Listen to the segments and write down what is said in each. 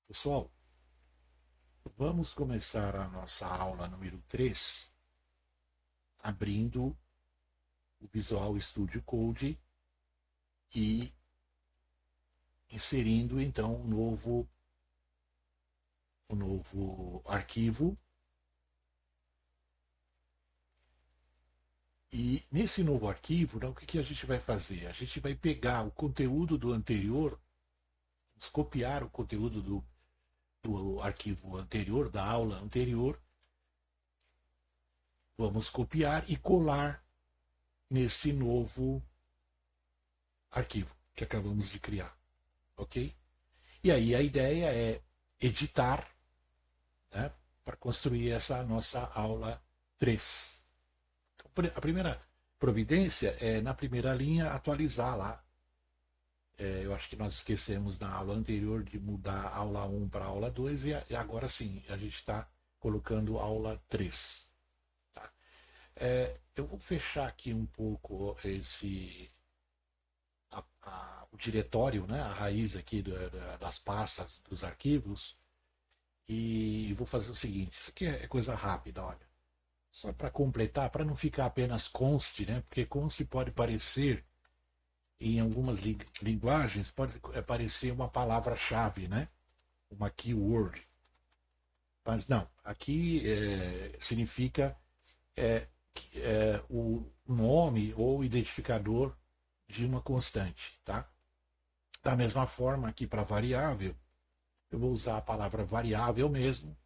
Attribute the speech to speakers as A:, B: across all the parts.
A: Pessoal, vamos começar a nossa aula número 3, abrindo o Visual Studio Code e inserindo então um novo arquivo. E nesse novo arquivo, o que a gente vai fazer? A gente vai pegar o conteúdo do anterior, copiar o conteúdo do arquivo anterior, da aula anterior, vamos copiar e colar neste novo arquivo que acabamos de criar, ok? E aí a ideia é editar, né, para construir essa nossa aula 3. Então, a primeira providência é, na primeira linha, atualizar lá. Eu acho que nós esquecemos na aula anterior de mudar a aula 1 para a aula 2 e agora sim, a gente está colocando aula 3. Tá? Eu vou fechar aqui um pouco o diretório, né, a raiz aqui das pastas, dos arquivos, e vou fazer o seguinte: isso aqui é coisa rápida, olha. Só para completar, para não ficar apenas const, né? Porque const pode parecer, em algumas linguagens, pode parecer uma palavra-chave, né? Uma keyword. Mas não, aqui significa o nome ou identificador de uma constante, tá? Da mesma forma, aqui para variável, eu vou usar a palavra variável mesmo,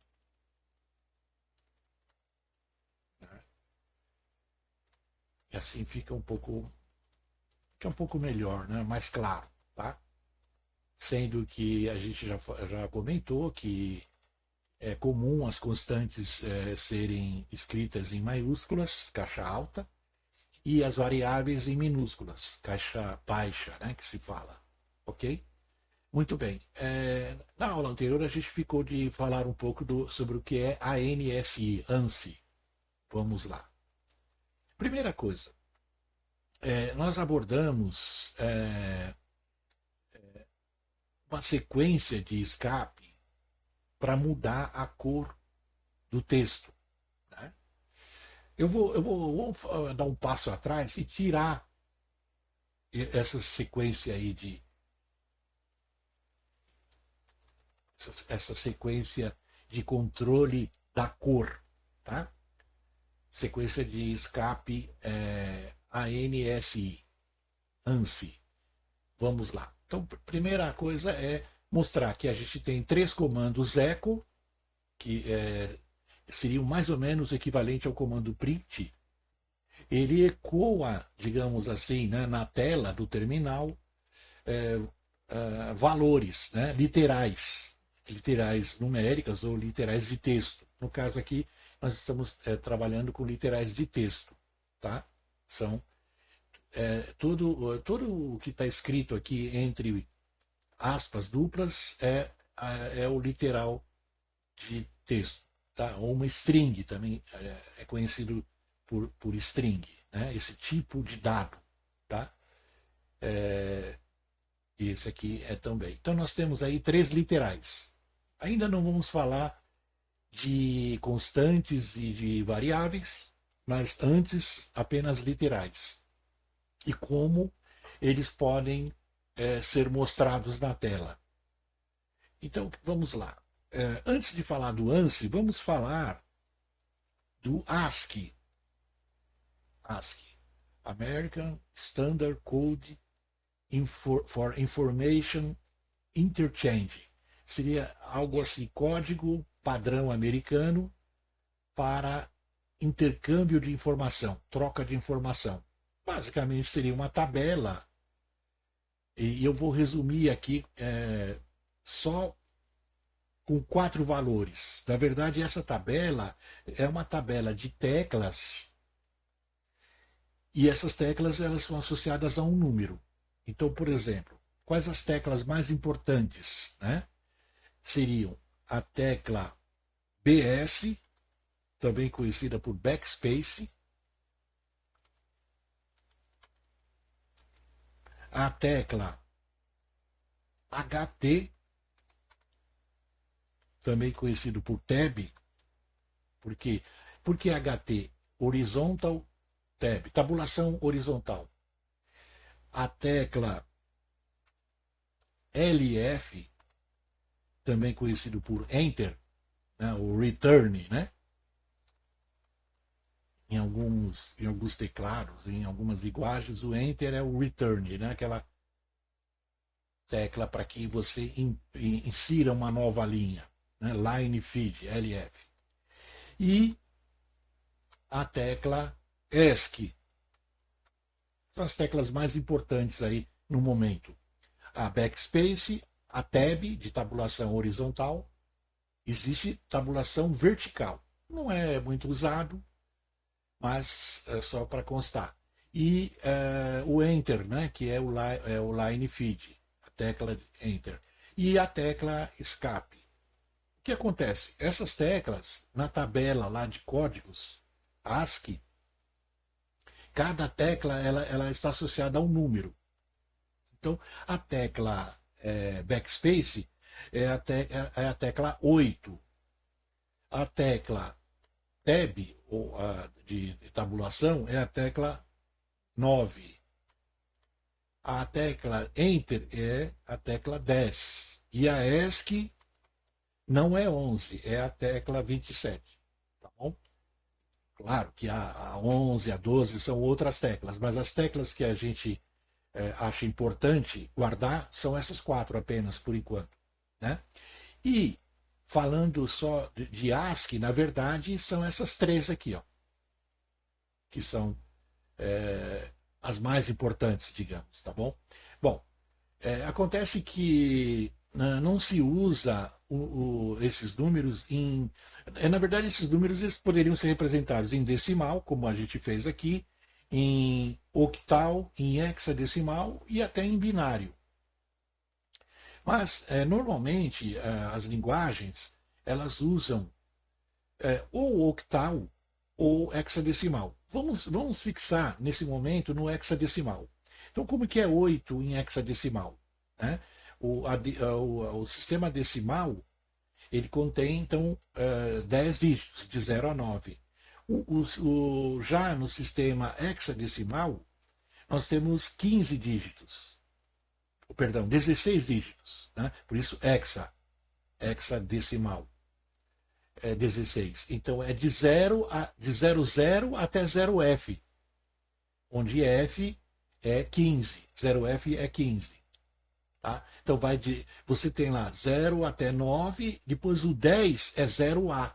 A: né? E assim fica um pouco melhor, né? Mais claro, tá? Sendo que a gente já comentou que é comum as constantes serem escritas em maiúsculas, caixa alta, e as variáveis em minúsculas, caixa baixa, né, que se fala. Ok? Muito bem. Na aula anterior a gente ficou de falar um pouco sobre o que é a ANSI, ANSI. Vamos lá. Primeira coisa, nós abordamos uma sequência de escape para mudar a cor do texto. Né? Vou dar um passo atrás e tirar essa sequência aí essa sequência de controle da cor, tá? Sequência de escape ANSI, ANSI. Vamos lá. Então, primeira coisa é mostrar que a gente tem três comandos echo, que seriam mais ou menos equivalente ao comando print. Ele ecoa, digamos assim, né, na tela do terminal, valores, né, literais numéricas ou literais de texto. No caso aqui, nós estamos trabalhando com literais de texto, tá? São tudo o que está escrito aqui entre aspas duplas é o literal de texto, tá? Ou uma string também é conhecido por string, né? Esse tipo de dado, tá? E esse aqui é também. Então nós temos aí três literais. Ainda não vamos falar de constantes e de variáveis, mas antes apenas literais. E como eles podem ser mostrados na tela. Então vamos lá. Antes de falar do ANSI, vamos falar do ASCII. ASCII, American Standard Code for Information Interchange. Seria algo assim, código padrão americano para intercâmbio de informação, troca de informação. Basicamente seria uma tabela, e eu vou resumir aqui só com quatro valores. Na verdade, essa tabela é uma tabela de teclas, e essas teclas elas são associadas a um número. Então, por exemplo, quais as teclas mais importantes, né? Seriam a tecla BS, também conhecida por backspace, a tecla HT, também conhecido por tab, porque porque HT, horizontal tab, tabulação horizontal. A tecla LF, também conhecido por Enter, né, o Return, né? Em alguns teclados, em algumas linguagens, o Enter é o Return, né? Aquela tecla para que você insira uma nova linha, né? Line Feed, LF. E a tecla ESC, são as teclas mais importantes aí no momento. A Backspace, a Tab, de tabulação horizontal, existe tabulação vertical. Não é muito usado, mas é só para constar. E o Enter, né, que é o Line Feed, a tecla Enter. E a tecla Escape. O que acontece? Essas teclas, na tabela lá de códigos ASCII, cada tecla ela está associada a um número. Então, a tecla Backspace é a tecla 8. A tecla Tab, ou de tabulação, é a tecla 9. A tecla Enter é a tecla 10. E a ESC não é 11, é a tecla 27. Tá bom? Claro que a 11, a 12 são outras teclas, mas as teclas que a gente acha importante guardar são essas quatro apenas, por enquanto. Né? E falando só de ASCII, na verdade, são essas três aqui, ó, que são as mais importantes, digamos, tá bom? Bom, acontece que não se usa esses números em. Na verdade, esses números eles poderiam ser representados em decimal, como a gente fez aqui, em octal, em hexadecimal e até em binário. Mas, normalmente, as linguagens elas usam ou octal ou hexadecimal. Vamos fixar nesse momento no hexadecimal. Então, como que é 8 em hexadecimal? Né? O sistema decimal ele contém, então, 10 dígitos, de 0 a 9. Já no sistema hexadecimal, nós temos 15 dígitos. Perdão, 16 dígitos. Né? Por isso, hexadecimal. 16. Então é de 00 até 0F, onde F é 15. 0F é 15. Tá? Então você tem lá 0 até 9, depois o 10 é 0A,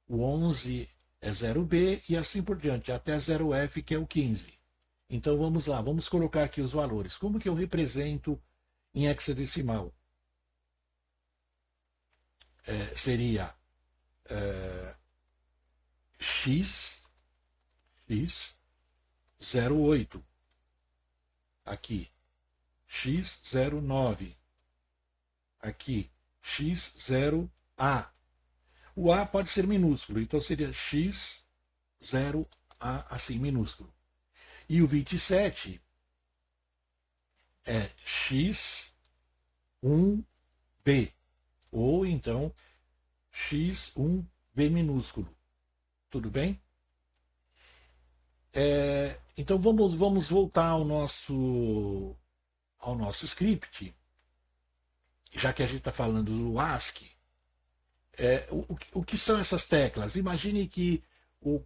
A: o 11 é 0B e assim por diante, até 0F que é o 15. Então vamos lá, vamos colocar aqui os valores. Como que eu represento em hexadecimal? Seria x 08 aqui, x09 aqui, x0a. O A pode ser minúsculo, então seria x0a assim minúsculo. E o 27 é x1b, ou então x1b minúsculo. Tudo bem? Então vamos voltar ao nosso script, já que a gente está falando do ASCII. O que são essas teclas? Imagine que o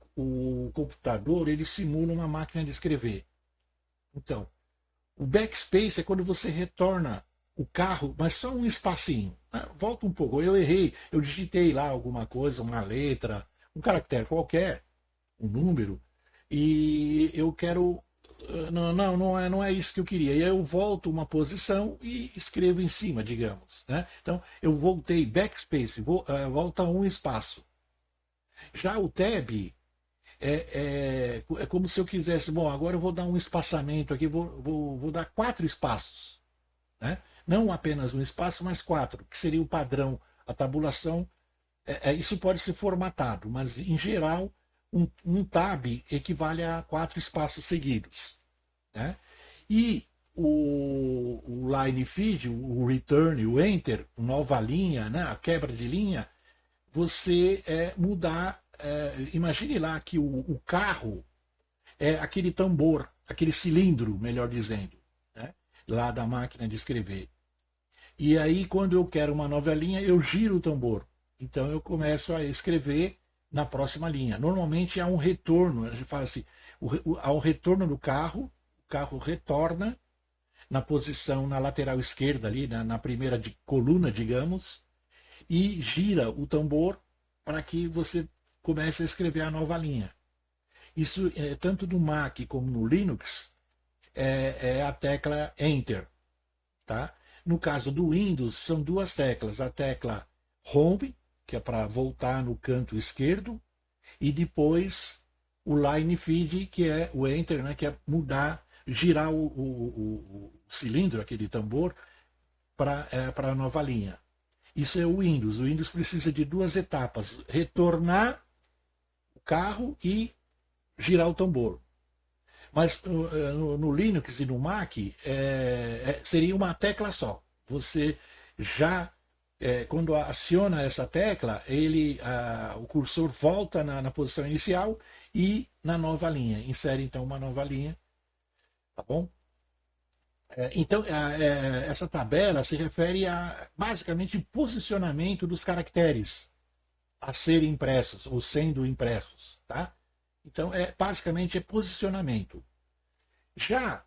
A: computador ele simula uma máquina de escrever. Então, o backspace é quando você retorna o carro, mas só um espacinho. Volta um pouco. Eu errei, eu digitei lá alguma coisa, uma letra, um caractere qualquer, um número, e eu quero. Não é isso que eu queria. E aí eu volto uma posição e escrevo em cima, digamos. Né? Então, eu voltei backspace, volta um espaço. Já o tab é como se eu quisesse, bom, agora eu vou dar um espaçamento aqui, vou dar 4 espaços. Né? Não apenas um espaço, mas 4, que seria o padrão. A tabulação, isso pode ser formatado, mas em geral, um tab equivale a 4 espaços seguidos. Né? E o line feed, o return, o enter, nova linha, né, a quebra de linha, você mudar. Imagine lá que o carro é aquele tambor, aquele cilindro, melhor dizendo, né, lá da máquina de escrever. E aí, quando eu quero uma nova linha, eu giro o tambor. Então, eu começo a escrever na próxima linha. Normalmente há um retorno, a gente fala assim, há um retorno do carro, o carro retorna na posição na lateral esquerda, ali, na primeira coluna, digamos, e gira o tambor para que você comece a escrever a nova linha. Isso, tanto no Mac como no Linux, é a tecla Enter. Tá? No caso do Windows, são duas teclas. A tecla Home, que é para voltar no canto esquerdo, e depois o Line Feed, que é o Enter, né, que é mudar, girar o cilindro, aquele tambor, para a nova linha. Isso é o Windows. O Windows precisa de duas etapas: retornar o carro e girar o tambor. Mas no Linux e no Mac seria uma tecla só. Você já, quando aciona essa tecla, o cursor volta na posição inicial e na nova linha. Insere então uma nova linha. Tá bom? Então, essa tabela se refere a basicamente posicionamento dos caracteres a serem impressos ou sendo impressos. Tá? Então, basicamente é posicionamento. Já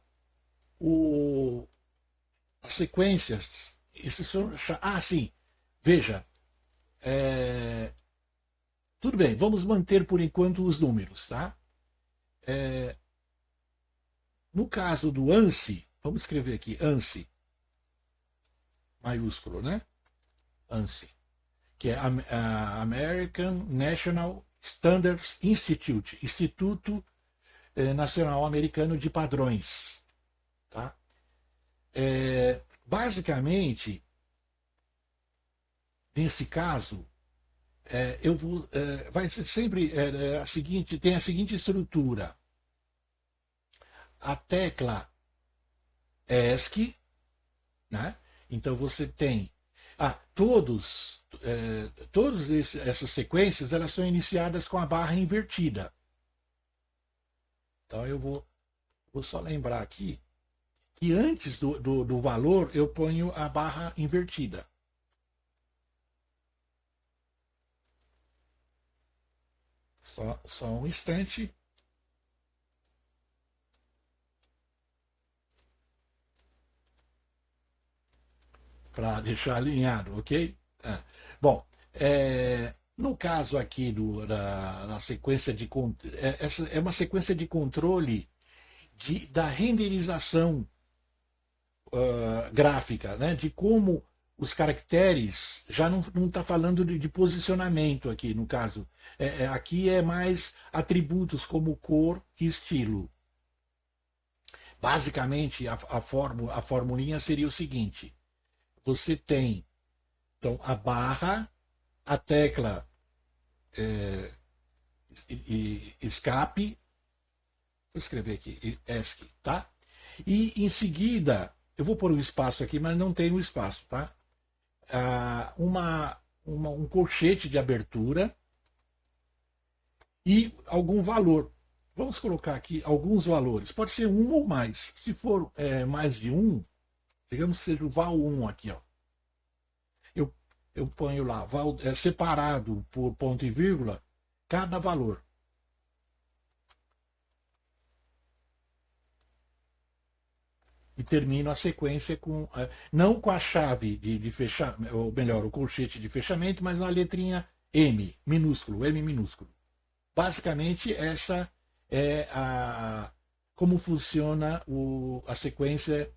A: o, as sequências, esses são. Sim, veja. é, Tudo bem, vamos manter por enquanto os números, tá? No caso do ANSI, vamos escrever aqui ANSI, maiúsculo, né? ANSI, que é a American National Standards Institute, Instituto Nacional Americano de Padrões, tá? Basicamente, nesse caso, vai ser sempre tem a seguinte estrutura. A tecla ESC, né? Então você tem todas essas sequências, elas são iniciadas com a barra invertida. Então eu vou só lembrar aqui que antes do valor eu ponho a barra invertida. Só um instante. Para deixar alinhado, ok? Bom, no caso aqui da sequência de essa é uma sequência de controle da renderização gráfica, né? De como os caracteres já não está falando de posicionamento aqui no caso. Aqui é mais atributos como cor e estilo. Basicamente, a formulinha seria o seguinte: você tem então a barra, a tecla escape, vou escrever aqui, ESC, tá? E em seguida, eu vou pôr um espaço aqui, mas não tem o espaço, tá? Um colchete de abertura e algum valor. Vamos colocar aqui alguns valores. Pode ser um ou mais. Se for mais de um, digamos que seja o val 1 aqui, ó. Eu ponho lá, separado por ponto e vírgula, cada valor. E termino a sequência não com a chave de fechar, ou melhor, o colchete de fechamento, mas na letrinha M, minúsculo, M minúsculo. Basicamente, essa é como funciona a sequência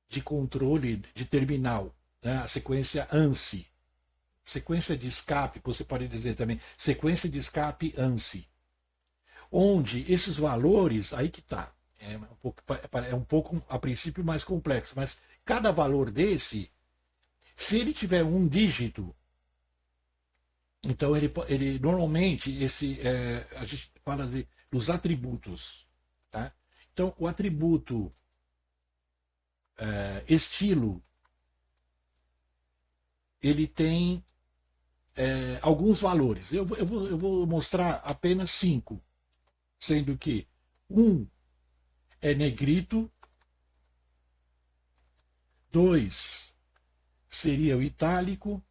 A: de controle de terminal, né? A sequência ANSI. Sequência de escape, você pode dizer também, sequência de escape ANSI. Onde esses valores, aí que está, um pouco, a princípio, mais complexo, mas cada valor desse, se ele tiver um dígito, então ele normalmente, a gente fala dos atributos. Tá? Então, o atributo estilo, ele tem alguns valores. Eu vou mostrar apenas 5, sendo que um é negrito, 2 seria o itálico,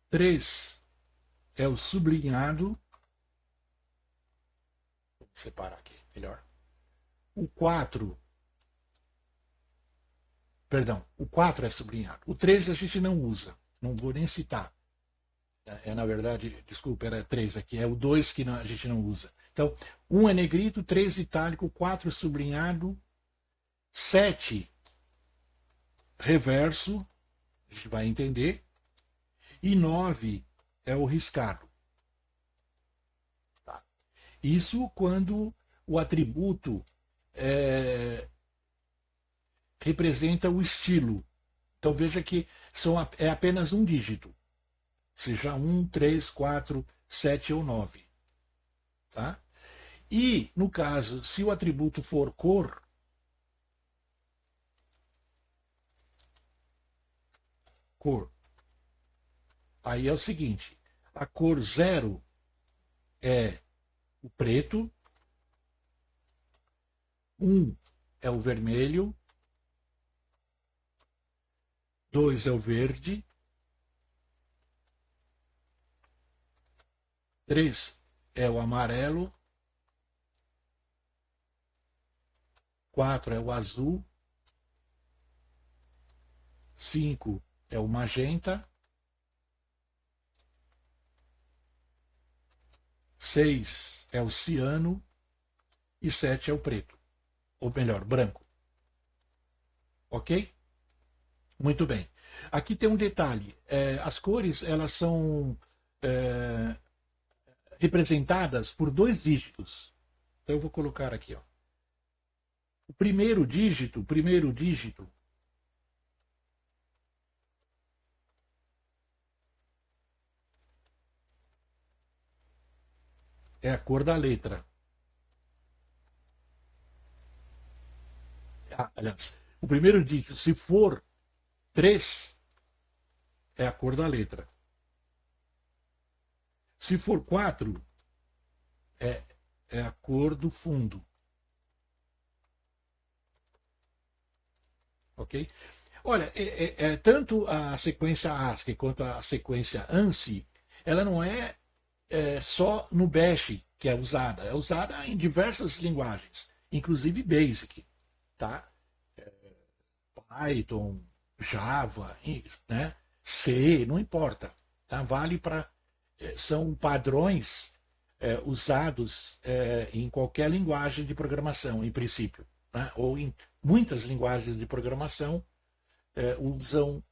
A: 3 é o sublinhado, vou separar aqui melhor. O 4, perdão, o 4 é sublinhado. O 3 a gente não usa, não vou nem citar. Na verdade, desculpa, era 3 aqui, é o 2 que a gente não usa. Então, 1 é negrito, 3 itálico, 4 sublinhado, 7 reverso, a gente vai entender, e 9 é o riscado. Tá? Isso quando o atributo representa o estilo. Então veja que é apenas um dígito, seja 1, 3, 4, 7 ou 9. Tá? E, no caso, se o atributo for cor, aí é o seguinte, a cor 0 é o preto, 1 é o vermelho, 2 é o verde, 3 é o amarelo, 4 é o azul, 5 é o magenta, 6 é o ciano e 7 é o preto, ou melhor, branco. Ok? Muito bem. Aqui tem um detalhe. As cores elas são representadas por 2 dígitos. Então eu vou colocar aqui, ó. O primeiro dígito é a cor da letra. Aliás, o primeiro dígito, se for 3, é a cor da letra. Se for 4, é, é a cor do fundo. Ok? Olha, tanto a sequência ASCII quanto a sequência ANSI, ela não é só no Bash que é usada em diversas linguagens, inclusive Basic, tá? Python, Java, né? C, não importa, tá? Vale para são padrões usados em qualquer linguagem de programação, em princípio, né? Ou em muitas linguagens de programação usam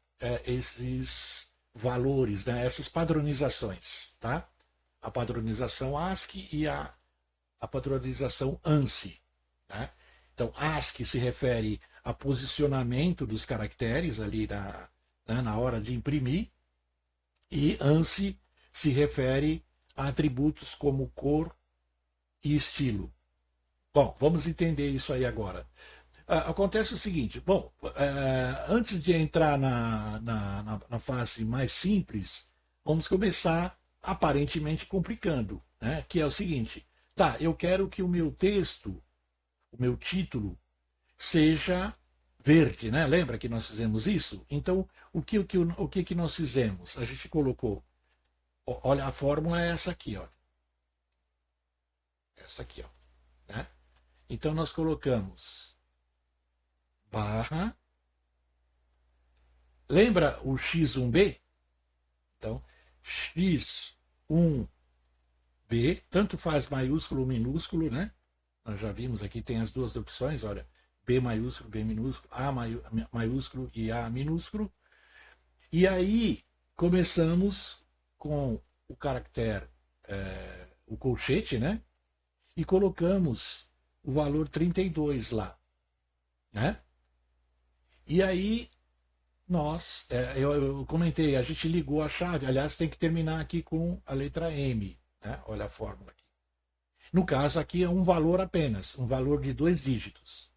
A: esses valores, né? Essas padronizações, tá? A padronização ASCII e a padronização ANSI. Né? Então, ASCII se refere a posicionamento dos caracteres ali na hora de imprimir, e ANSI se refere a atributos como cor e estilo. Bom, vamos entender isso aí agora. Acontece o seguinte, bom, antes de entrar na fase mais simples, vamos começar aparentemente complicando, né? Que é o seguinte, tá, eu quero que o meu texto, o meu título, seja verde, né? Lembra que nós fizemos isso? Então, o que nós fizemos? A gente colocou, olha, a fórmula é essa aqui, ó. Essa aqui, ó, né? Então nós colocamos barra. Lembra o x1b? Então, x1b, tanto faz maiúsculo ou minúsculo, né? Nós já vimos aqui, tem as duas opções, olha, B maiúsculo, B minúsculo, A maiúsculo e A minúsculo. E aí começamos com o caractere, o colchete, né? E colocamos o valor 32 lá, né? E aí eu comentei, a gente ligou a chave, aliás, tem que terminar aqui com a letra M, né? Olha a fórmula aqui. No caso aqui é um valor apenas, um valor de 2 dígitos.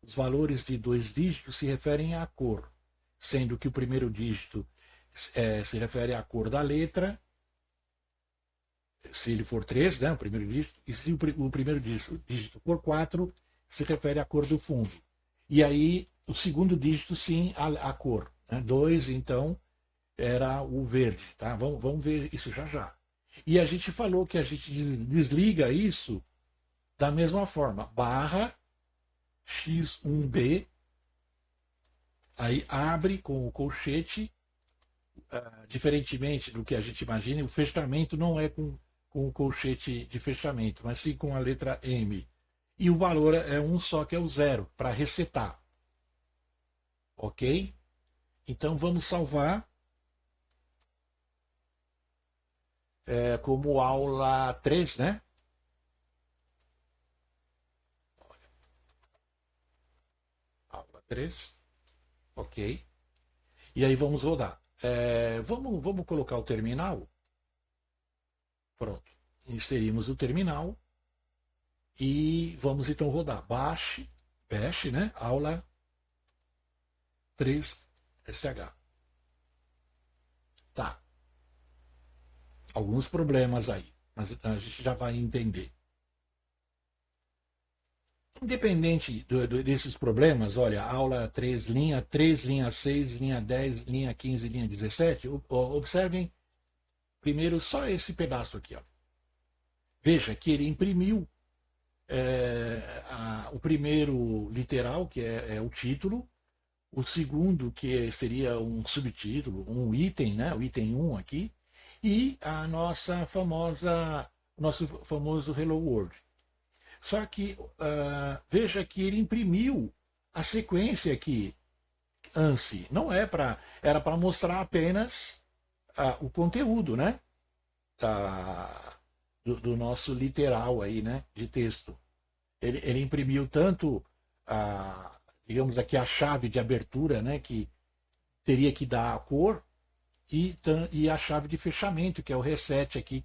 A: Os valores de 2 dígitos se referem à cor, sendo que o primeiro dígito se refere à cor da letra, se ele for 3, né, o primeiro dígito, e se o primeiro dígito for 4, se refere à cor do fundo. E aí, o segundo dígito, sim, a cor. Né? 2, então, era o verde. Tá? Vamos ver isso já já. E a gente falou que a gente desliga isso da mesma forma. Barra X1B, aí abre com o colchete, diferentemente do que a gente imagina, o fechamento não é com o colchete de fechamento, mas sim com a letra M. E o valor é um só, que é o 0, para resetar. Ok? Então vamos salvar como aula 3, né? Aula 3. Ok. E aí vamos rodar. Vamos colocar o terminal. Pronto. Inserimos o terminal. E vamos então rodar. Bash, né? Aula 3 SH. Tá. Alguns problemas aí, mas a gente já vai entender. Independente desses problemas, olha, aula 3, linha 6, linha 10, linha 15, linha 17, observem primeiro só esse pedaço aqui. Ó. Veja que ele imprimiu o primeiro literal, que é o título, o segundo, que seria um subtítulo, um item, né? O item 1 aqui, e a nosso famoso Hello World. Só que veja que ele imprimiu a sequência aqui, ANSI. Não era para mostrar apenas o conteúdo, né? Do nosso literal aí, né? De texto. Ele imprimiu tanto digamos aqui, a chave de abertura, né? Que teria que dar a cor, e a chave de fechamento, que é o reset aqui,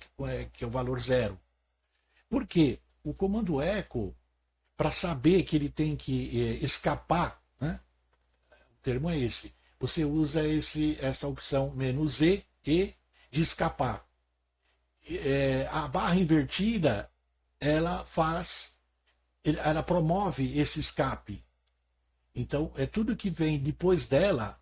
A: que é o valor 0. Por quê? O comando echo, para saber que ele tem que escapar, né? O termo é esse. Você usa essa opção "-e" de escapar. A barra invertida, ela promove esse escape. Então, tudo que vem depois dela,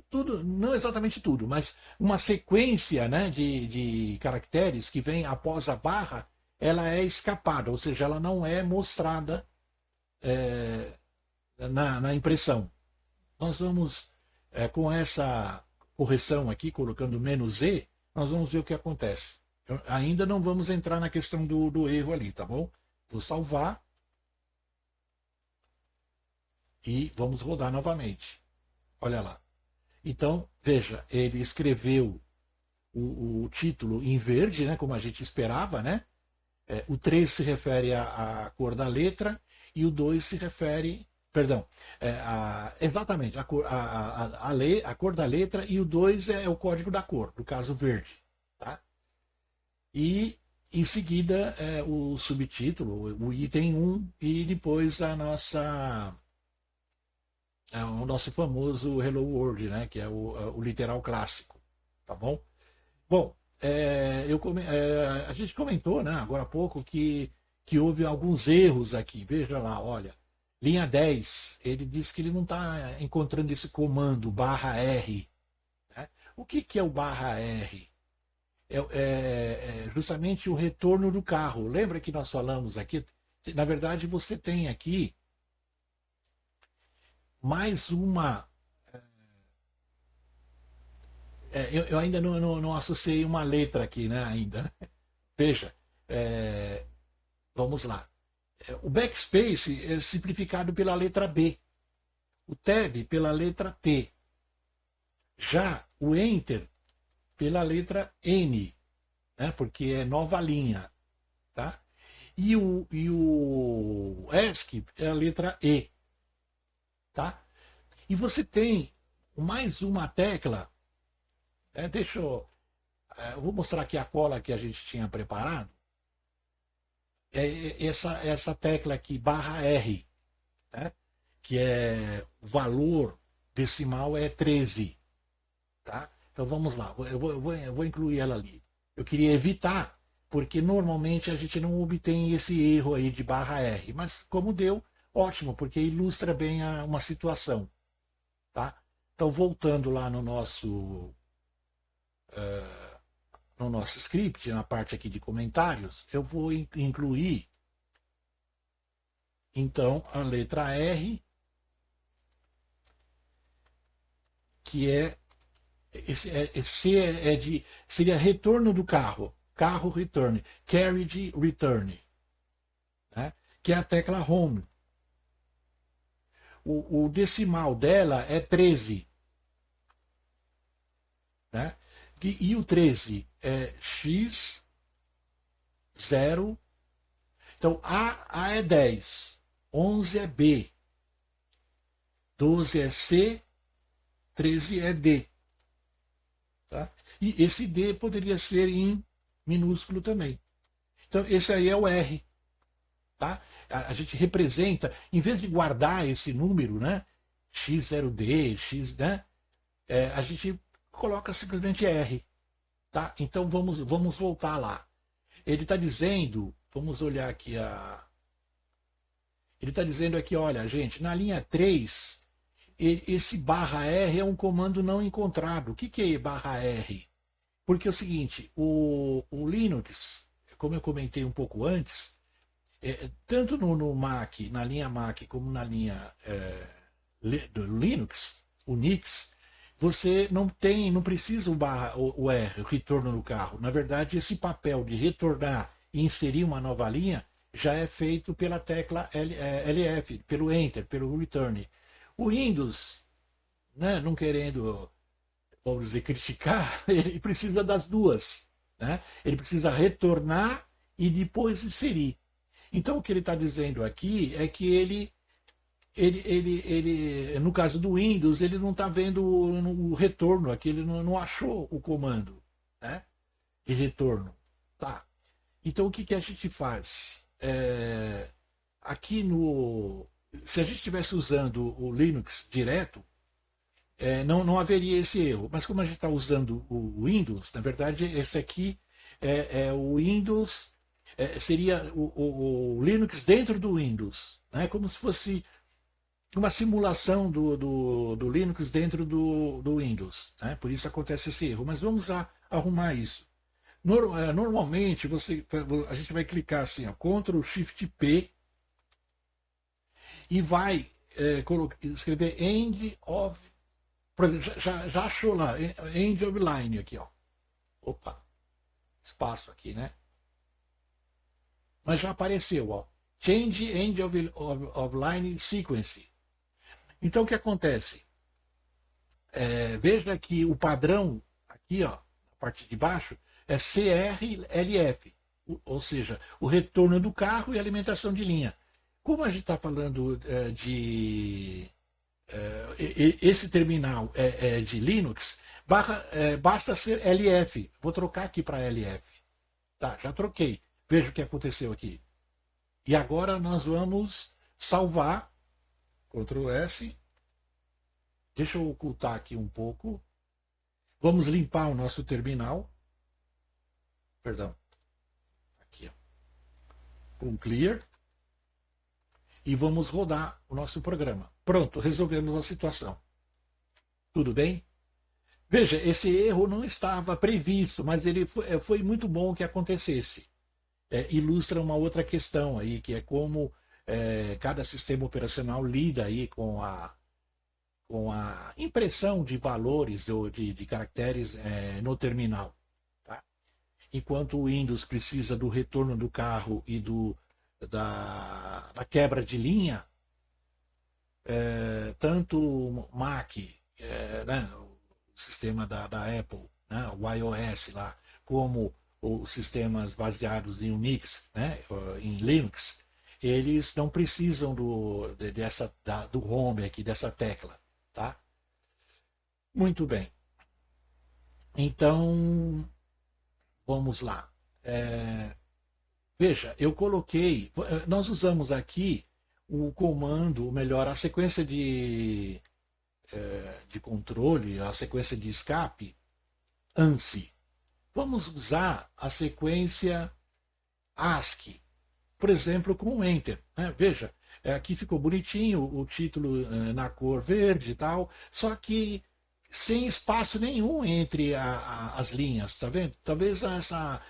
A: tudo, não exatamente tudo, mas uma sequência, né, de caracteres que vem após a barra, ela é escapada, ou seja, ela não é mostrada na impressão. Nós vamos, com essa correção aqui, colocando "-e", nós vamos ver o que acontece. Ainda não vamos entrar na questão do erro ali, tá bom? Vou salvar e vamos rodar novamente. Olha lá. Então, veja, ele escreveu o título em verde, né, como a gente esperava, né? O 3 se refere à cor da letra e o 2 se refere. Perdão, exatamente, a cor da letra, e o 2 é o código da cor, no caso verde. Tá? E em seguida o subtítulo, o item 1, e depois o nosso famoso Hello World, né, que é o literal clássico. Tá bom? Bom, a gente comentou, né, agora há pouco que houve alguns erros aqui. Veja lá, olha. Linha 10, ele diz que ele não está encontrando esse comando /R. Né? O que é o /R? É justamente o retorno do carro. Lembra que nós falamos aqui? Na verdade, você tem aqui mais uma. Eu ainda não associei uma letra aqui, né? Ainda. Veja, vamos lá. O backspace é simplificado pela letra B. O tab pela letra T. Já o enter pela letra N, né? Porque é nova linha. Tá? E o ESC é a letra E. Tá? E você tem mais uma tecla. Deixa eu. Vou mostrar aqui a cola que a gente tinha preparado. essa tecla aqui, barra R, né? Que é o valor decimal é 13. Tá? Então vamos lá, eu vou incluir ela ali. Eu queria evitar, porque normalmente a gente não obtém esse erro aí de barra R, mas como deu, ótimo, porque ilustra bem uma situação. Tá? Então voltando lá no nosso script, na parte aqui de comentários, eu vou incluir então a letra R, que C seria retorno do carro, carro return, carriage return, né? Que é a tecla home. O decimal dela é 13, né? E o 13 é x0. Então A é 10, 11 é B, 12 é C, 13 é D. Tá? E esse D poderia ser em minúsculo também. Então esse aí é o R. Tá? A gente representa, em vez de guardar esse número, né? X0D, X, né? A gente coloca simplesmente R. Tá? Então vamos voltar lá. Ele está dizendo, vamos olhar aqui ele está dizendo aqui, olha, gente, na linha 3, esse barra R é um comando não encontrado. O que é barra R? Porque é o seguinte, o Linux, como eu comentei um pouco antes, tanto no Mac, na linha Mac, como na linha do Linux, Unix, você não precisa o R, o retorno no carro. Na verdade, esse papel de retornar e inserir uma nova linha já é feito pela tecla LF, pelo Enter, pelo Return. O Windows, né, não querendo, vamos dizer, criticar, ele precisa das duas. Né? Ele precisa retornar e depois inserir. Então, o que ele está dizendo aqui é que no caso do Windows, ele não está vendo o retorno aqui, ele não achou o comando, né? De retorno. Tá. Então o que a gente faz? Aqui no. Se a gente estivesse usando o Linux direto, não haveria esse erro. Mas como a gente está usando o Windows, na verdade, esse aqui é o Windows, seria o Linux dentro do Windows, né? Como se fosse uma simulação do Linux dentro do Windows. Né? Por isso acontece esse erro. Mas vamos arrumar isso. Normalmente a gente vai clicar assim, ó, Ctrl Shift P e vai escrever End of. Por exemplo, já achou lá, End of Line aqui, ó. Opa, espaço aqui, né? Mas já apareceu, ó. Change End of Line Sequence. Então o que acontece? Veja que o padrão aqui, ó, na parte de baixo, é CRLF, ou seja, o retorno do carro e alimentação de linha. Como a gente está falando de. Esse terminal é de Linux, basta ser LF. Vou trocar aqui para LF. Tá, já troquei. Veja o que aconteceu aqui. E agora nós vamos salvar. Ctrl S. Deixa eu ocultar aqui um pouco. Vamos limpar o nosso terminal. Perdão. Aqui, ó. Com clear. E vamos rodar o nosso programa. Pronto, resolvemos a situação. Tudo bem? Veja, esse erro não estava previsto, mas ele foi muito bom que acontecesse. Ilustra uma outra questão aí, que é como cada sistema operacional lida aí com a impressão de valores ou de caracteres no terminal. Tá? Enquanto o Windows precisa do retorno do carro e da quebra de linha, tanto o Mac, né, o sistema da Apple, né, o iOS lá, como os sistemas baseados em Unix, né, em Linux, eles não precisam do home aqui, dessa tecla. Tá? Muito bem. Então, vamos lá. Veja, eu coloquei, nós usamos aqui o comando, ou melhor, a sequência de controle, a sequência de escape, ANSI. Vamos usar a sequência ASCII, por exemplo, com o Enter. Né? Veja, aqui ficou bonitinho o título na cor verde e tal, só que sem espaço nenhum entre as linhas, tá vendo? Talvez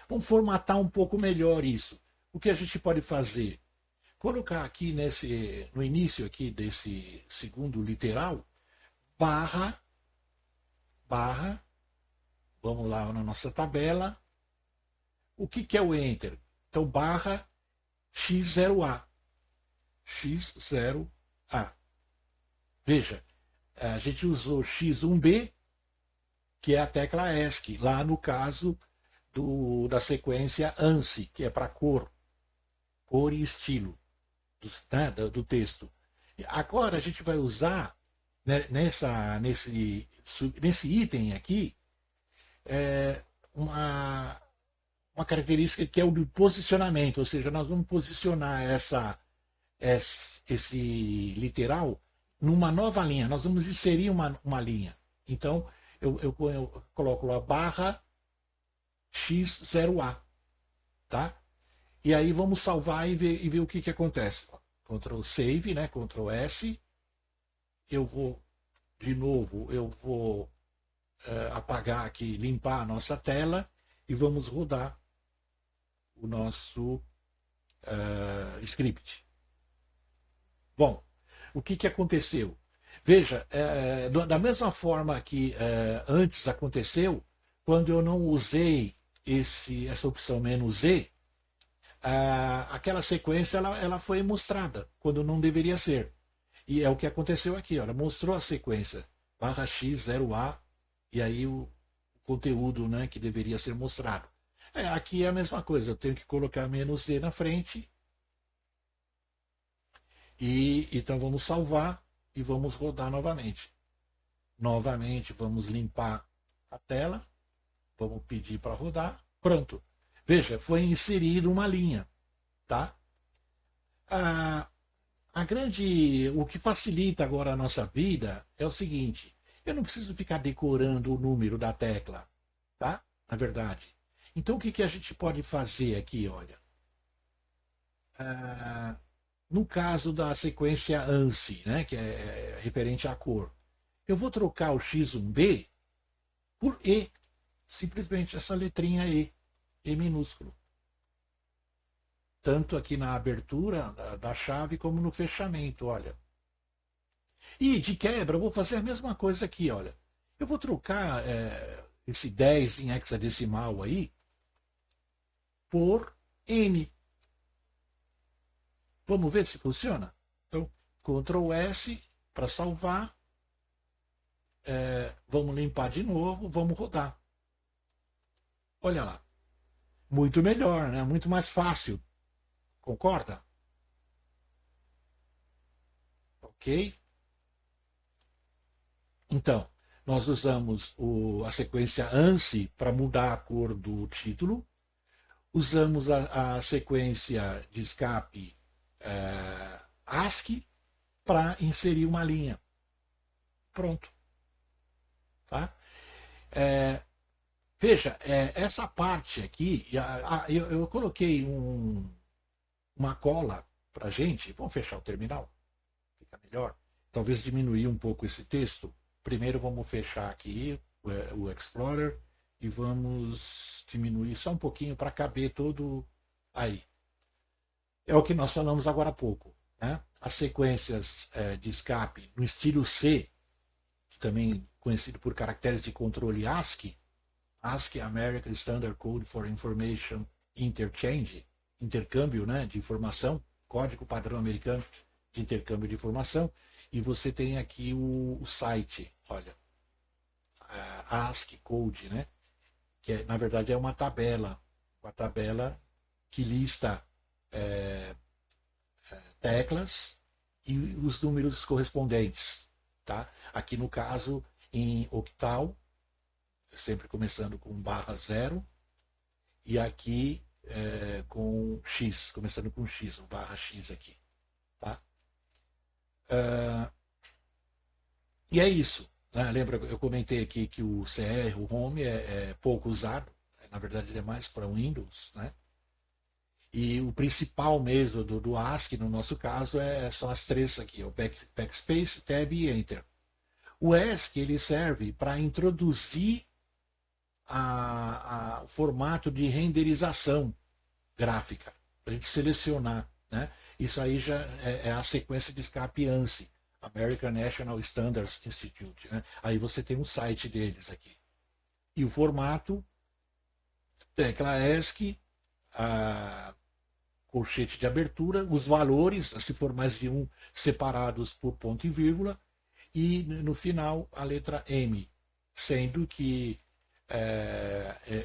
A: vamos formatar um pouco melhor isso. O que a gente pode fazer? Colocar aqui no início aqui desse segundo literal, barra, barra, vamos lá na nossa tabela. O que é o Enter? Então, barra X0A. X0A. Veja, a gente usou X1B, que é a tecla ESC, lá no caso da sequência ANSI, que é para cor e estilo do texto. Agora a gente vai usar, né, nesse item aqui, é, uma, uma característica que é o do posicionamento, ou seja, nós vamos posicionar esse literal numa nova linha, nós vamos inserir uma linha. Então, eu coloco a barra X0A, tá? E aí vamos salvar e ver o que acontece. Ctrl Save, né? Ctrl S. Eu vou, de novo, eu vou apagar aqui, limpar a nossa tela e vamos rodar o nosso script. Bom, o que aconteceu? Veja, da mesma forma que antes aconteceu, quando eu não usei essa opção "-E", aquela sequência ela foi mostrada, quando não deveria ser. E é o que aconteceu aqui, olha, mostrou a sequência, barra X0A, e aí o conteúdo, né, que deveria ser mostrado. Aqui é a mesma coisa, eu tenho que colocar "-E" na frente, e então vamos salvar e vamos rodar novamente. Novamente, vamos limpar a tela, vamos pedir para rodar, pronto. Veja, foi inserido uma linha, tá? A, o que facilita agora a nossa vida é o seguinte: eu não preciso ficar decorando o número da tecla, tá? Na verdade. Então, o que a gente pode fazer aqui, olha? No caso da sequência ANSI, né, que é referente à cor, eu vou trocar o X1B por E, simplesmente essa letrinha E minúsculo. Tanto aqui na abertura da chave como no fechamento, olha. E de quebra, eu vou fazer a mesma coisa aqui, olha. Eu vou trocar esse 10 em hexadecimal aí por N. Vamos ver se funciona? Então, Ctrl S para salvar. Vamos limpar de novo, vamos rodar. Olha lá. Muito melhor, né? Muito mais fácil. Concorda? Ok? Então, nós usamos a sequência ANSI para mudar a cor do título. Usamos a sequência de escape ASCII para inserir uma linha. Pronto. Tá? Veja, essa parte aqui, eu coloquei uma cola para a gente. Vamos fechar o terminal? Fica melhor. Talvez diminuir um pouco esse texto. Primeiro vamos fechar aqui o Explorer e vamos diminuir só um pouquinho para caber todo aí. É o que nós falamos agora há pouco. Né? As sequências de escape no estilo C, que também conhecido por caracteres de controle ASCII, ASCII, American Standard Code for Information Interchange, intercâmbio, né, de informação, código padrão americano de intercâmbio de informação, e você tem aqui o site, olha, ASCII Code, né, que na verdade é uma tabela que lista teclas e os números correspondentes, tá? Aqui no caso em octal, sempre começando com barra 0, e aqui com X, começando com X, o barra X aqui. Tá? E é isso. Né? Lembra, eu comentei aqui que o CR, o Home, é pouco usado. Na verdade, ele é mais para Windows. Né? E o principal mesmo do ASCII, no nosso caso, são as três aqui: o Backspace, Tab e Enter. O ESC ele serve para introduzir o formato de renderização gráfica, para a gente selecionar. Né? Isso aí já é a sequência de escape ANSI, American National Standards Institute. Né? Aí você tem um site deles aqui. E o formato, tecla ESC, a colchete de abertura, os valores, se for mais de um, separados por ponto e vírgula, e no final a letra M, sendo que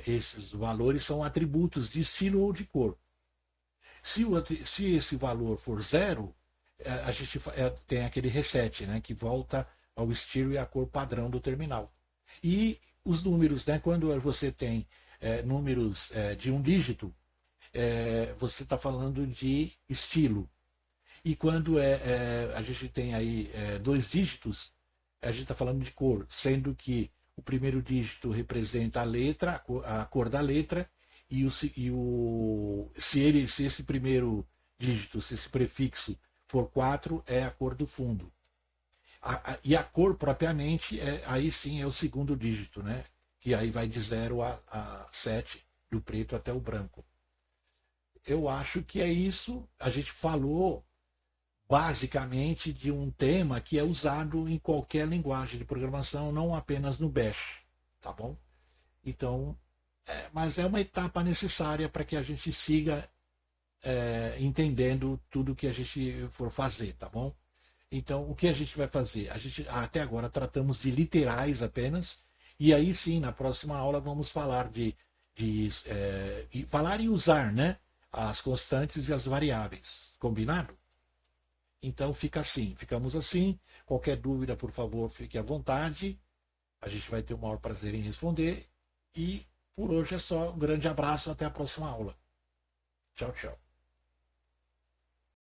A: esses valores são atributos de estilo ou de cor. Se esse valor for zero, a gente tem aquele reset, né, que volta ao estilo e à cor padrão do terminal. E os números, né, quando você tem números de um dígito, você está falando de estilo. E quando a gente tem aí dois dígitos, a gente está falando de cor, sendo que o primeiro dígito representa a letra, a cor da letra, se esse primeiro dígito, se esse prefixo for 4, é a cor do fundo. E a cor propriamente, aí sim é o segundo dígito, né? Que aí vai de 0 a 7, do preto até o branco. Eu acho que é isso. A gente falou basicamente de um tema que é usado em qualquer linguagem de programação, não apenas no Bash, tá bom? Então, mas é uma etapa necessária para que a gente siga entendendo tudo que a gente for fazer, tá bom? Então, o que a gente vai fazer? A gente até agora tratamos de literais apenas, e aí sim, na próxima aula vamos falar falar e usar, né? As constantes e as variáveis. Combinado? Então fica assim, ficamos assim. Qualquer dúvida, por favor, fique à vontade. A gente vai ter o maior prazer em responder. E por hoje é só. Um grande abraço, até a próxima aula. Tchau, tchau.